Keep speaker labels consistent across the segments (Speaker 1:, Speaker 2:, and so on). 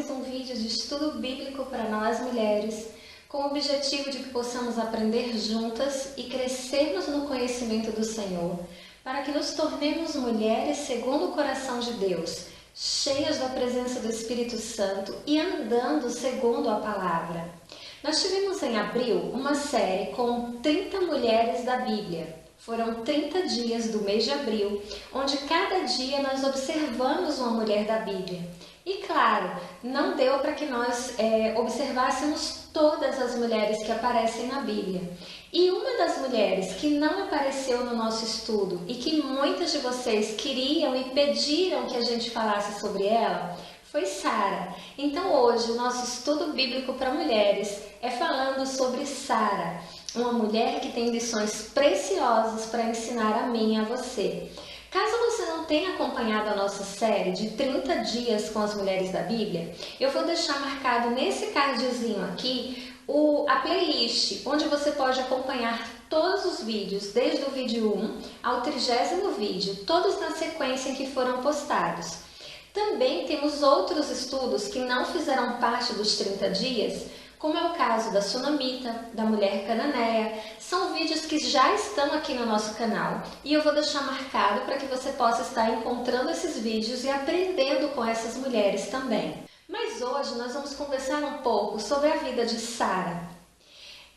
Speaker 1: mais um vídeo de estudo bíblico para nós mulheres, com o objetivo de que possamos aprender juntas e crescermos no conhecimento do Senhor, para que nos tornemos mulheres segundo o coração de Deus, cheias da presença do Espírito Santo e andando segundo a palavra. Nós tivemos em abril uma série com 30 mulheres da Bíblia. Foram 30 dias do mês de abril, onde cada dia nós observamos uma mulher da Bíblia. E claro, não deu para que nós observássemos todas as mulheres que aparecem na Bíblia. E uma das mulheres que não apareceu no nosso estudo e que muitas de vocês queriam e pediram que a gente falasse sobre ela foi Sara. Então hoje o nosso estudo bíblico para mulheres é falando sobre Sara, uma mulher que tem lições preciosas para ensinar a mim e a você. Caso você não tenha acompanhado a nossa série de 30 dias com as mulheres da Bíblia, eu vou deixar marcado nesse cardzinho aqui a playlist, onde você pode acompanhar todos os vídeos, desde o vídeo 1 ao 30º vídeo, todos na sequência em que foram postados. Também temos outros estudos que não fizeram parte dos 30 dias, como é o caso da Sunamita, da mulher cananeia. São vídeos que já estão aqui no nosso canal e eu vou deixar marcado para que você possa estar encontrando esses vídeos e aprendendo com essas mulheres também. Mas hoje nós vamos conversar um pouco sobre a vida de Sara.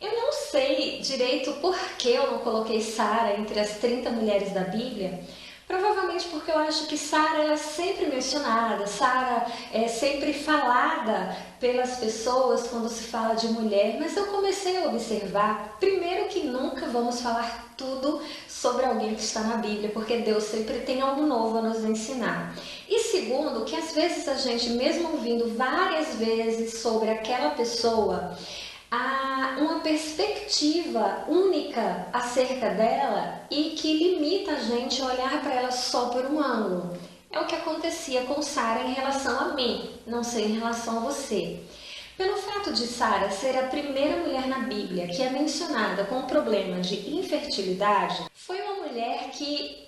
Speaker 1: Eu não sei direito por que eu não coloquei Sara entre as 30 mulheres da Bíblia. Provavelmente porque eu acho que Sara é sempre mencionada, Sara é sempre falada pelas pessoas quando se fala de mulher, mas eu comecei a observar, primeiro que nunca vamos falar tudo sobre alguém que está na Bíblia, porque Deus sempre tem algo novo a nos ensinar. E segundo, que às vezes a gente, mesmo ouvindo várias vezes sobre aquela pessoa, há uma perspectiva única acerca dela e que limita a gente a olhar para ela só por um ângulo. É o que acontecia com Sara em relação a mim, não sei em relação a você. Pelo fato de Sara ser a primeira mulher na Bíblia que é mencionada com o problema de infertilidade, foi uma mulher que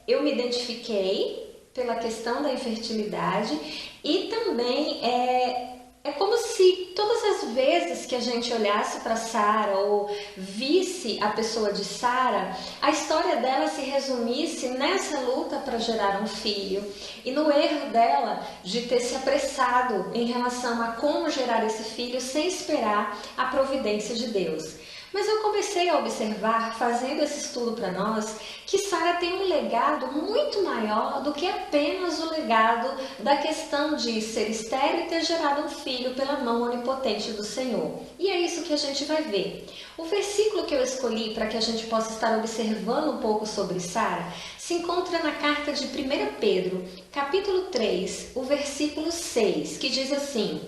Speaker 1: eu me identifiquei pela questão da infertilidade e também é como se todas as vezes que a gente olhasse para Sara ou visse a pessoa de Sara, a história dela se resumisse nessa luta para gerar um filho e no erro dela de ter se apressado em relação a como gerar esse filho sem esperar a providência de Deus. Mas eu comecei a observar, fazendo esse estudo para nós, que Sara tem um legado muito maior do que apenas o legado da questão de ser estéril e ter gerado um filho pela mão onipotente do Senhor. E é isso que a gente vai ver. O versículo que eu escolhi para que a gente possa estar observando um pouco sobre Sara se encontra na carta de 1 Pedro, capítulo 3, o versículo 6, que diz assim: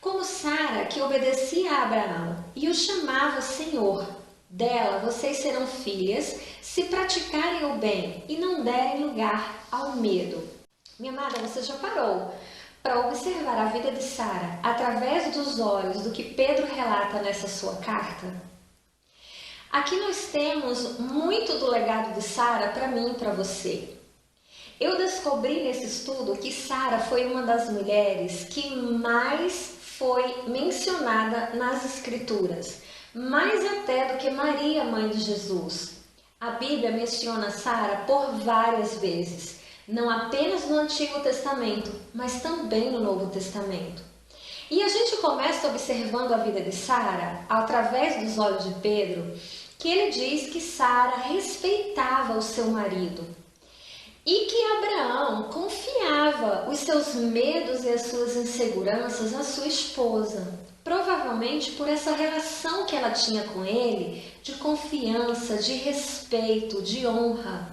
Speaker 1: como Sara, que obedecia a Abraão e o chamava Senhor, dela vocês serão filhas se praticarem o bem e não derem lugar ao medo. Minha amada, você já parou para observar a vida de Sara através dos olhos do que Pedro relata nessa sua carta? Aqui nós temos muito do legado de Sara para mim e para você. Eu descobri nesse estudo que Sara foi uma das mulheres que mais foi mencionada nas Escrituras, mais até do que Maria, mãe de Jesus. A Bíblia menciona Sara por várias vezes, não apenas no Antigo Testamento, mas também no Novo Testamento. E a gente começa observando a vida de Sara, através dos olhos de Pedro, que ele diz que Sara respeitava o seu marido. E que Abraão confiava os seus medos e as suas inseguranças à sua esposa, provavelmente por essa relação que ela tinha com ele, de confiança, de respeito, de honra.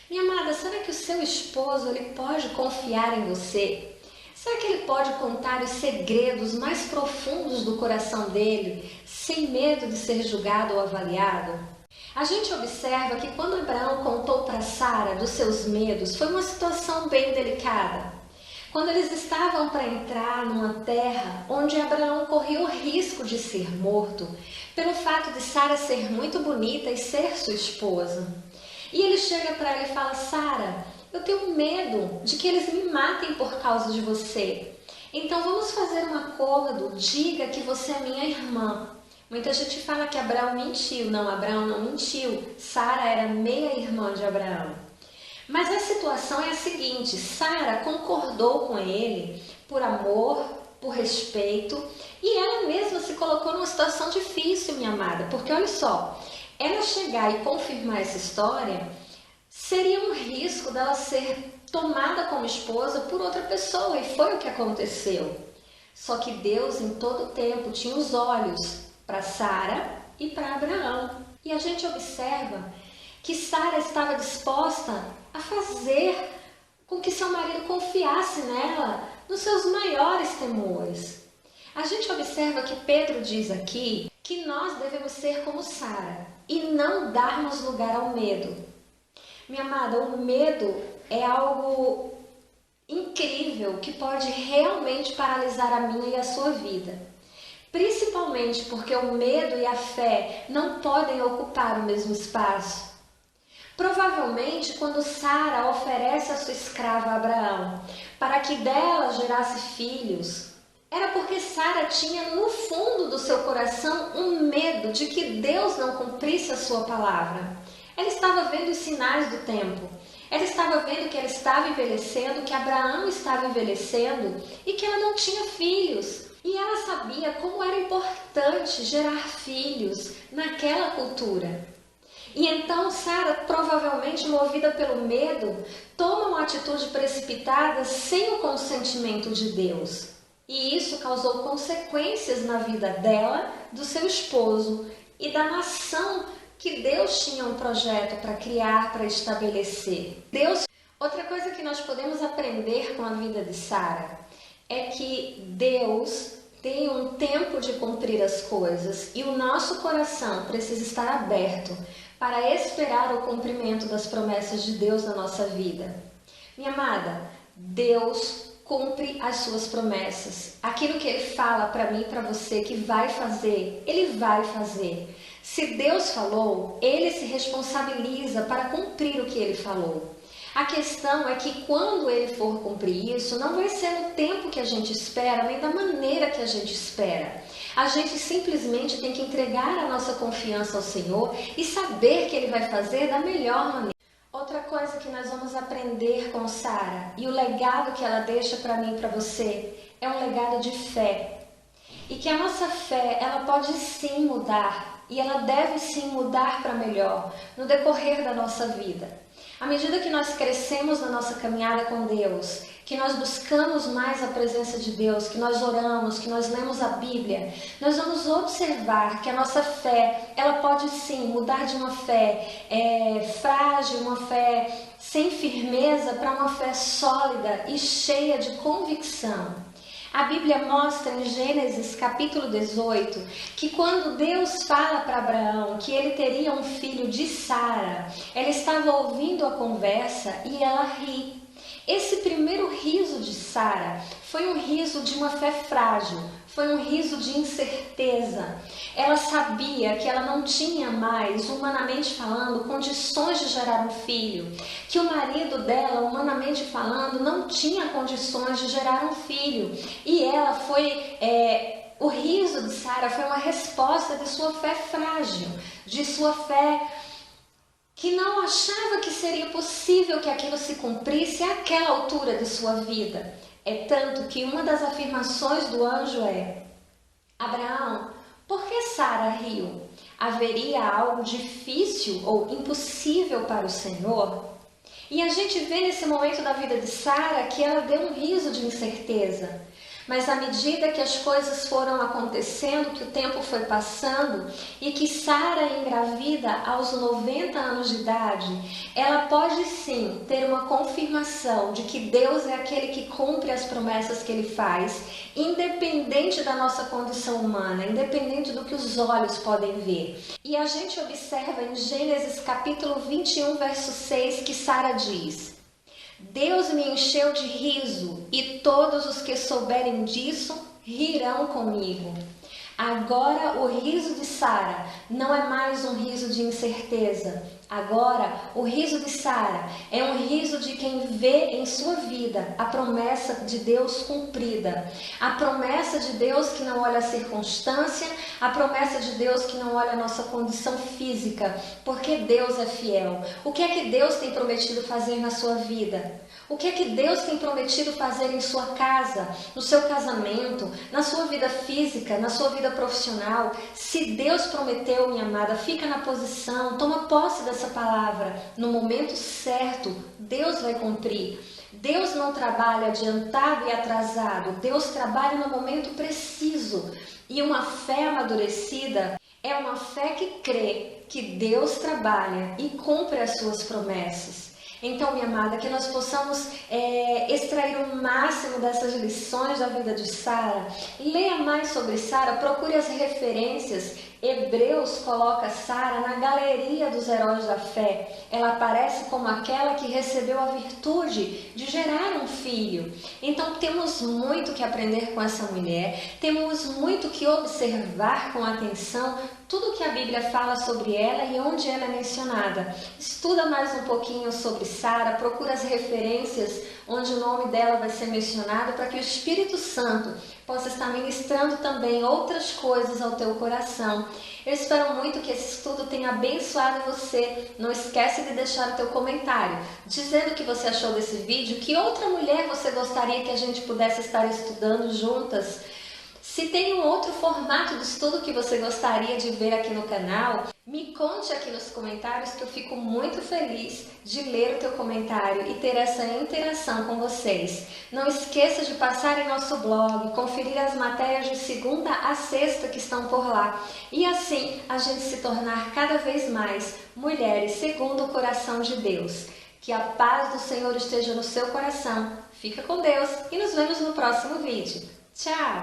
Speaker 1: Minha amada, será que o seu esposo ele pode confiar em você? Será que ele pode contar os segredos mais profundos do coração dele, sem medo de ser julgado ou avaliado? A gente observa que quando Abraão contou para Sara dos seus medos, foi uma situação bem delicada. Quando eles estavam para entrar numa terra onde Abraão corria o risco de ser morto, pelo fato de Sara ser muito bonita e ser sua esposa. E ele chega para ela e fala: Sara, eu tenho medo de que eles me matem por causa de você. Então vamos fazer um acordo, diga que você é minha irmã. Muita gente fala que Abraão mentiu. Não, Abraão não mentiu. Sara era meia-irmã de Abraão. Mas a situação é a seguinte, Sara concordou com ele por amor, por respeito, e ela mesma se colocou numa situação difícil, minha amada, porque olha só, ela chegar e confirmar essa história seria um risco dela ser tomada como esposa por outra pessoa, e foi o que aconteceu. Só que Deus em todo tempo tinha os olhos para Sara e para Abraão. E a gente observa que Sara estava disposta a fazer com que seu marido confiasse nela nos seus maiores temores. A gente observa que Pedro diz aqui que nós devemos ser como Sara e não darmos lugar ao medo. Minha amada, o medo é algo incrível que pode realmente paralisar a minha e a sua vida. Principalmente porque o medo e a fé não podem ocupar o mesmo espaço. Provavelmente, quando Sara oferece a sua escrava a Abraão para que dela gerasse filhos, era porque Sara tinha no fundo do seu coração um medo de que Deus não cumprisse a sua palavra. Ela estava vendo os sinais do tempo. Ela estava vendo que ela estava envelhecendo, que Abraão estava envelhecendo e que ela não tinha filhos. E ela sabia como era importante gerar filhos naquela cultura. E então Sara, provavelmente movida pelo medo, toma uma atitude precipitada sem o consentimento de Deus. E isso causou consequências na vida dela, do seu esposo e da nação que Deus tinha um projeto para criar, para estabelecer. Outra coisa que nós podemos aprender com a vida de Sara é que Deus tem um tempo de cumprir as coisas e o nosso coração precisa estar aberto para esperar o cumprimento das promessas de Deus na nossa vida. Minha amada, Deus cumpre as suas promessas. Aquilo que Ele fala para mim e para você que vai fazer, Ele vai fazer. Se Deus falou, Ele se responsabiliza para cumprir o que Ele falou. A questão é que quando Ele for cumprir isso, não vai ser no tempo que a gente espera, nem da maneira que a gente espera. A gente simplesmente tem que entregar a nossa confiança ao Senhor e saber que Ele vai fazer da melhor maneira. Outra coisa que nós vamos aprender com Sara, e o legado que ela deixa para mim e para você, é um legado de fé. E que a nossa fé, ela pode sim mudar, e ela deve sim mudar para melhor no decorrer da nossa vida. À medida que nós crescemos na nossa caminhada com Deus, que nós buscamos mais a presença de Deus, que nós oramos, que nós lemos a Bíblia, nós vamos observar que a nossa fé, ela pode sim mudar de uma fé frágil, uma fé sem firmeza, para uma fé sólida e cheia de convicção. A Bíblia mostra em Gênesis capítulo 18 que quando Deus fala para Abraão que ele teria um filho de Sara, ela estava ouvindo a conversa e ela ri. Esse primeiro riso de Sara foi um riso de uma fé frágil, foi um riso de incerteza. Ela sabia que ela não tinha mais, humanamente falando, condições de gerar um filho, que o marido dela, humanamente falando, não tinha condições de gerar um filho. E ela o riso de Sara foi uma resposta de sua fé frágil, de sua fé que não achava que seria possível que aquilo se cumprisse àquela altura de sua vida. É tanto que uma das afirmações do anjo é: Abraão, por que Sara riu? Haveria algo difícil ou impossível para o Senhor? E a gente vê nesse momento da vida de Sara que ela deu um riso de incerteza. Mas à medida que as coisas foram acontecendo, que o tempo foi passando e que Sara engravida aos 90 anos de idade, ela pode sim ter uma confirmação de que Deus é aquele que cumpre as promessas que Ele faz, independente da nossa condição humana, independente do que os olhos podem ver. E a gente observa em Gênesis capítulo 21, verso 6, que Sara diz: Deus me encheu de riso, e todos os que souberem disso rirão comigo. Agora o riso de Sara não é mais um riso de incerteza. Agora, o riso de Sara é um riso de quem vê em sua vida a promessa de Deus cumprida. A promessa de Deus que não olha a circunstância, a promessa de Deus que não olha a nossa condição física, porque Deus é fiel. O que é que Deus tem prometido fazer na sua vida? O que é que Deus tem prometido fazer em sua casa, no seu casamento, na sua vida física, na sua vida profissional? Se Deus prometeu, minha amada, fica na posição, toma posse dessa palavra. No momento certo, Deus vai cumprir. Deus não trabalha adiantado e atrasado, Deus trabalha no momento preciso. E uma fé amadurecida é uma fé que crê que Deus trabalha e cumpre as suas promessas. Então, minha amada, que nós possamos extrair o máximo dessas lições da vida de Sara. Leia mais sobre Sara, procure as referências. Hebreus coloca Sara na galeria dos heróis da fé. Ela aparece como aquela que recebeu a virtude de gerar um filho. Então temos muito que aprender com essa mulher, temos muito que observar com atenção tudo que a Bíblia fala sobre ela e onde ela é mencionada. Estuda mais um pouquinho sobre Sara, procura as referências onde o nome dela vai ser mencionado para que o Espírito Santo possa estar ministrando também outras coisas ao teu coração. Eu espero muito que esse estudo tenha abençoado você. Não esquece de deixar o teu comentário, dizendo o que você achou desse vídeo, que outra mulher você gostaria que a gente pudesse estar estudando juntas. Se tem um outro formato de estudo que você gostaria de ver aqui no canal, me conte aqui nos comentários que eu fico muito feliz de ler o teu comentário e ter essa interação com vocês. Não esqueça de passar em nosso blog, conferir as matérias de segunda a sexta que estão por lá. E assim a gente se tornar cada vez mais mulheres segundo o coração de Deus. Que a paz do Senhor esteja no seu coração. Fica com Deus e nos vemos no próximo vídeo. Tchau!